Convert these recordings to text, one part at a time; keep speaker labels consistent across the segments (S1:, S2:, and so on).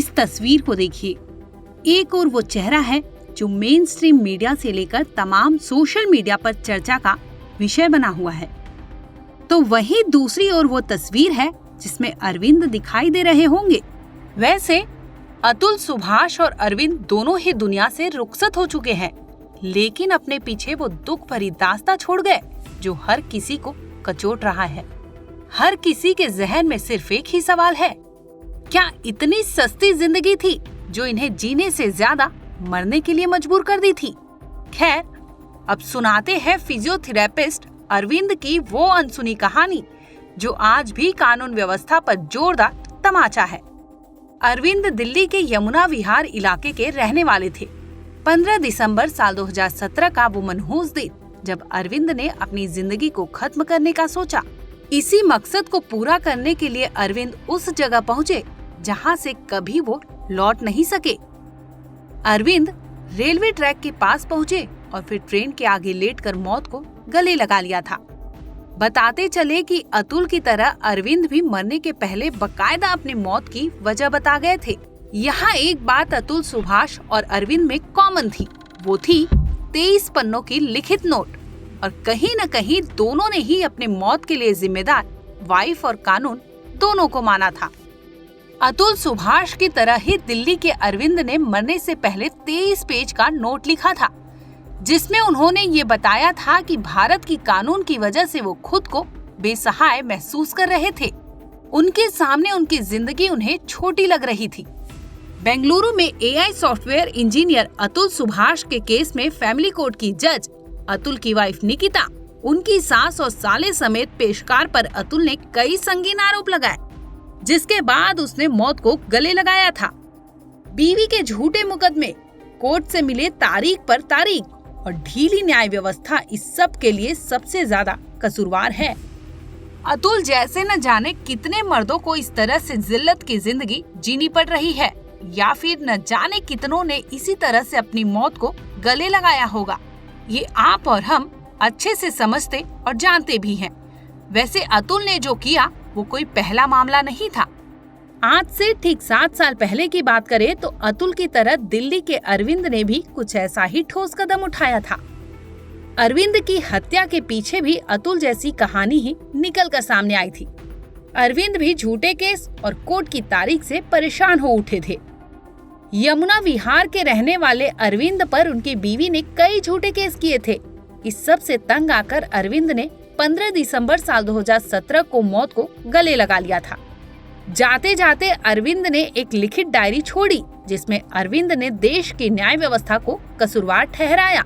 S1: इस तस्वीर को देखिए। एक और वो चेहरा है जो मेन स्ट्रीम मीडिया से लेकर तमाम सोशल मीडिया पर चर्चा का विषय बना हुआ है, तो वहीं दूसरी ओर वो तस्वीर है जिसमें अरविंद दिखाई दे रहे होंगे। वैसे अतुल सुभाष और अरविंद दोनों ही दुनिया से रुखसत हो चुके हैं, लेकिन अपने पीछे वो दुख भरी दास्तां छोड़ गए जो हर किसी को कचोट रहा है। हर किसी के जहन में सिर्फ एक ही सवाल है, क्या इतनी सस्ती जिंदगी थी जो इन्हें जीने से ज्यादा मरने के लिए मजबूर कर दी थी? खैर, अब सुनाते हैं फिजियोथेरेपिस्ट अरविंद की वो अनसुनी कहानी जो आज भी कानून व्यवस्था पर जोरदार तमाचा है। अरविंद दिल्ली के यमुना विहार इलाके के रहने वाले थे। 15 दिसंबर साल 2017 का वो मनहूस दिन जब अरविंद ने अपनी जिंदगी को खत्म करने का सोचा। इसी मकसद को पूरा करने के लिए अरविंद उस जगह पहुँचे जहाँ से कभी वो लौट नहीं सके। अरविंद रेलवे ट्रैक के पास पहुँचे और फिर ट्रेन के आगे लेटकर मौत को गले लगा लिया था। बताते चले कि अतुल की तरह अरविंद भी मरने के पहले बकायदा अपनी मौत की वजह बता गए थे। यहाँ एक बात अतुल सुभाष और अरविंद में कॉमन थी, वो थी 23 पन्नों की लिखित नोट, और कहीं न कहीं दोनों ने ही अपने मौत के लिए जिम्मेदार वाइफ और कानून दोनों को माना था। अतुल सुभाष की तरह ही दिल्ली के अरविंद ने मरने से पहले 23 पेज का नोट लिखा था, जिसमें उन्होंने ये बताया था कि भारत की कानून की वजह से वो खुद को बेसहाय महसूस कर रहे थे। उनके सामने उनकी जिंदगी उन्हें छोटी लग रही थी। बेंगलुरु में AI software engineer Atul Subhash के केस में फैमिली कोर्ट की जज अतुल की वाइफ निकिता, उनकी सास और साले समेत पेशकार पर अतुल ने कई संगीन आरोप लगाए, जिसके बाद उसने मौत को गले लगाया था। बीवी के झूठे मुकदमे, कोर्ट से मिले तारीख पर तारीख और ढीली न्याय व्यवस्था इस सब के लिए सबसे ज्यादा कसूरवार है। अतुल जैसे न जाने कितने मर्दों को इस तरह से जिल्लत की जिंदगी जीनी पड़ रही है, या फिर न जाने कितनों ने इसी तरह से अपनी मौत को गले लगाया होगा। ये आप और हम अच्छे से समझते और जानते भी हैं। वैसे अतुल ने जो किया वो कोई पहला मामला नहीं था। आज से ठीक 7 साल पहले की बात करें तो अतुल की तरह दिल्ली के अरविंद ने भी कुछ ऐसा ही ठोस कदम उठाया था। अरविंद की हत्या के पीछे भी अतुल जैसी कहानी ही निकल कर सामने आई थी। अरविंद भी झूठे केस और कोर्ट की तारीख से परेशान हो उठे थे। यमुना विहार के रहने वाले अरविंद पर उनकी बीवी ने कई झूठे केस किए थे। इस सब से तंग आकर अरविंद ने 15 दिसंबर साल 2017 को मौत को गले लगा लिया था। जाते जाते अरविंद ने एक लिखित डायरी छोड़ी, जिसमें अरविंद ने देश की न्याय व्यवस्था को कसूरवार ठहराया।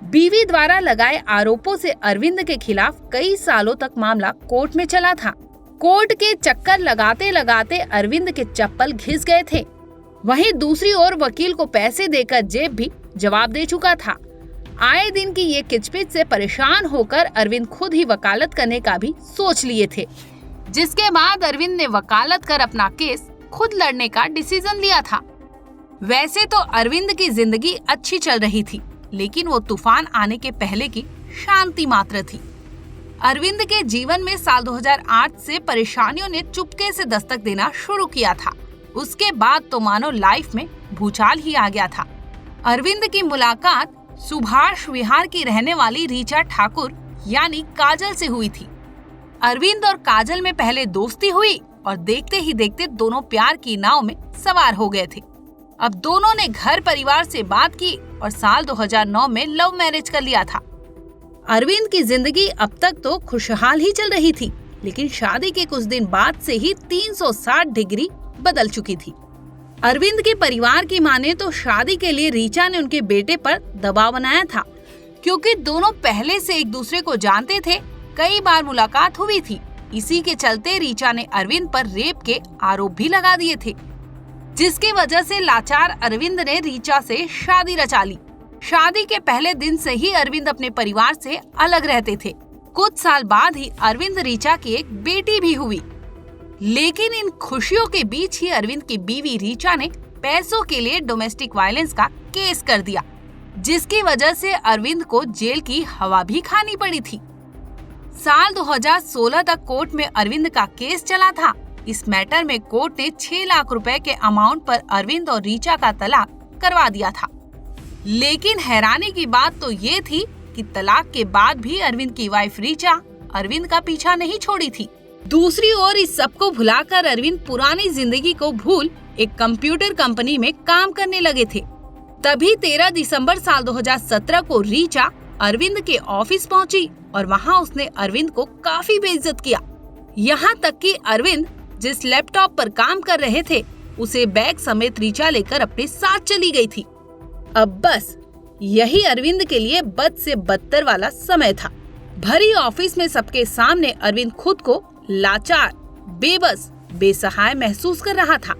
S1: बीवी द्वारा लगाए आरोपों से अरविंद के खिलाफ कई सालों तक मामला कोर्ट में चला था। कोर्ट के चक्कर लगाते लगाते अरविंद के चप्पल घिस गए थे। वहीं दूसरी ओर वकील को पैसे देकर जेब भी जवाब दे चुका था। आए दिन की ये किचपिच से परेशान होकर अरविंद खुद ही वकालत करने का भी सोच लिए थे, जिसके बाद अरविंद ने वकालत कर अपना केस खुद लड़ने का डिसीजन लिया था। वैसे तो अरविंद की जिंदगी अच्छी चल रही थी, लेकिन वो तूफान आने के पहले की शांति मात्र थी। अरविंद के जीवन में साल 2008 से परेशानियों ने चुपके से दस्तक देना शुरू किया था। उसके बाद तो मानो लाइफ में भूचाल ही आ गया था। अरविंद की मुलाकात सुभाष विहार की रहने वाली रीचा ठाकुर यानी काजल से हुई थी। अरविंद और काजल में पहले दोस्ती हुई और देखते ही देखते दोनों प्यार की नाव में सवार हो गए थे। अब दोनों ने घर परिवार से बात की और साल 2009 में लव मैरिज कर लिया था। अरविंद की जिंदगी अब तक तो खुशहाल ही चल रही थी, लेकिन शादी के कुछ दिन बाद से ही 360 डिग्री बदल चुकी थी। अरविंद के परिवार की माने तो शादी के लिए रीचा ने उनके बेटे पर दबाव बनाया था, क्योंकि दोनों पहले से एक दूसरे को जानते थे। कई बार मुलाकात हुई थी। इसी के चलते रीचा ने अरविंद पर रेप के आरोप भी लगा दिए थे, जिसकी वजह से लाचार अरविंद ने रीचा से शादी रचा ली। शादी के पहले दिन से ही अरविंद अपने परिवार से अलग रहते थे। कुछ साल बाद ही अरविंद रीचा की एक बेटी भी हुई। लेकिन इन खुशियों के बीच ही अरविंद की बीवी रीचा ने पैसों के लिए डोमेस्टिक वायलेंस का केस कर दिया, जिसकी वजह से अरविंद को जेल की हवा भी खानी पड़ी थी। साल 2016 तक कोर्ट में अरविंद का केस चला था, इस मैटर में कोर्ट ने 6 लाख रुपए के अमाउंट पर अरविंद और रीचा का तलाक करवा दिया था। लेकिन हैरानी की बात तो ये थी कि तलाक के बाद भी अरविंद की वाइफ रीचा अरविंद का पीछा नहीं छोड़ी थी। दूसरी ओर इस सबको भुलाकर अरविंद पुरानी जिंदगी को भूल एक कंप्यूटर कंपनी में काम करने लगे थे। तभी 13 दिसंबर साल 2017 को रीचा अरविंद के ऑफिस पहुंची और वहां उसने अरविंद को काफी बेइज्जत किया। यहाँ तक कि अरविंद जिस लैपटॉप पर काम कर रहे थे उसे बैग समेत रीचा लेकर अपने साथ चली गई थी। अब बस यही अरविंद के लिए बद से बदतर वाला समय था। भरी ऑफिस में सबके सामने अरविंद खुद को लाचार, बेबस, बेसहाय महसूस कर रहा था।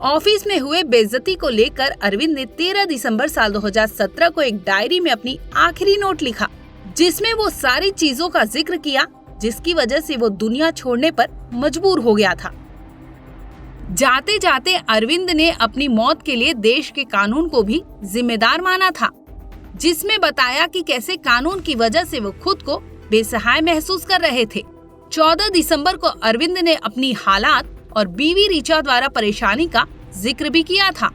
S1: ऑफिस में हुए बेइज्जती को लेकर अरविंद ने 13 दिसंबर साल 2017 को एक डायरी में अपनी आखिरी नोट लिखा, जिसमें वो सारी चीजों का जिक्र किया जिसकी वजह से वो दुनिया छोड़ने पर मजबूर हो गया था। जाते जाते अरविंद ने अपनी मौत के लिए देश के कानून को भी जिम्मेदार माना था, जिसमें बताया कि कैसे कानून की वजह से वो खुद को बेसहाय महसूस कर रहे थे। 14 दिसंबर को अरविंद ने अपनी हालात और बीवी रीचा द्वारा परेशानी का जिक्र भी किया था।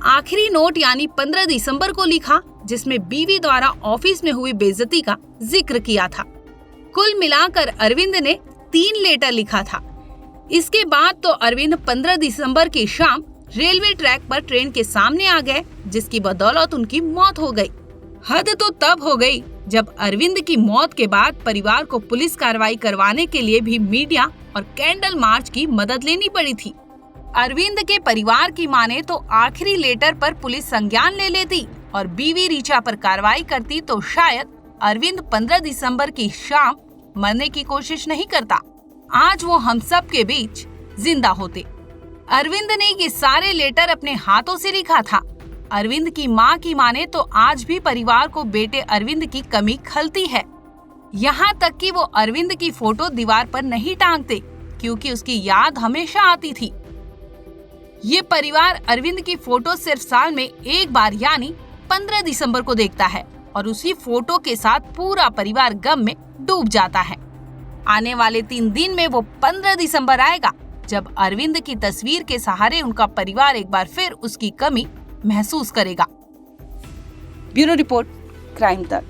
S1: आखिरी नोट यानी 15 दिसंबर को लिखा, जिसमें बीवी द्वारा ऑफिस में हुई बेइज्जती का जिक्र किया था। कुल मिलाकर अरविंद ने 3 लेटर लिखा था। इसके बाद तो अरविंद 15 दिसंबर की शाम रेलवे ट्रैक पर ट्रेन के सामने आ गए, जिसकी बदौलत उनकी मौत हो गई। हद तो तब हो गई जब अरविंद की मौत के बाद परिवार को पुलिस कार्रवाई करवाने के लिए भी मीडिया और कैंडल मार्च की मदद लेनी पड़ी थी। अरविंद के परिवार की माने तो आखिरी लेटर पर पुलिस संज्ञान ले लेती और बीवी रीचा पर कार्रवाई करती तो शायद अरविंद 15 दिसंबर की शाम मरने की कोशिश नहीं करता। आज वो हम सब के बीच जिंदा होते। अरविंद ने ये सारे लेटर अपने हाथों से लिखा था। अरविंद की माँ की माने तो आज भी परिवार को बेटे अरविंद की कमी खलती है। यहाँ तक कि वो अरविंद की फोटो दीवार पर नहीं टांगते क्योंकि उसकी याद हमेशा आती थी। ये परिवार अरविंद की फोटो सिर्फ साल में एक बार यानी 15 दिसंबर को देखता है और उसी फोटो के साथ पूरा परिवार गम में डूब जाता है। आने वाले 3 दिन में वो 15 दिसंबर आएगा जब अरविंद की तस्वीर के सहारे उनका परिवार एक बार फिर उसकी कमी महसूस करेगा। ब्यूरो रिपोर्ट, क्राइम तक।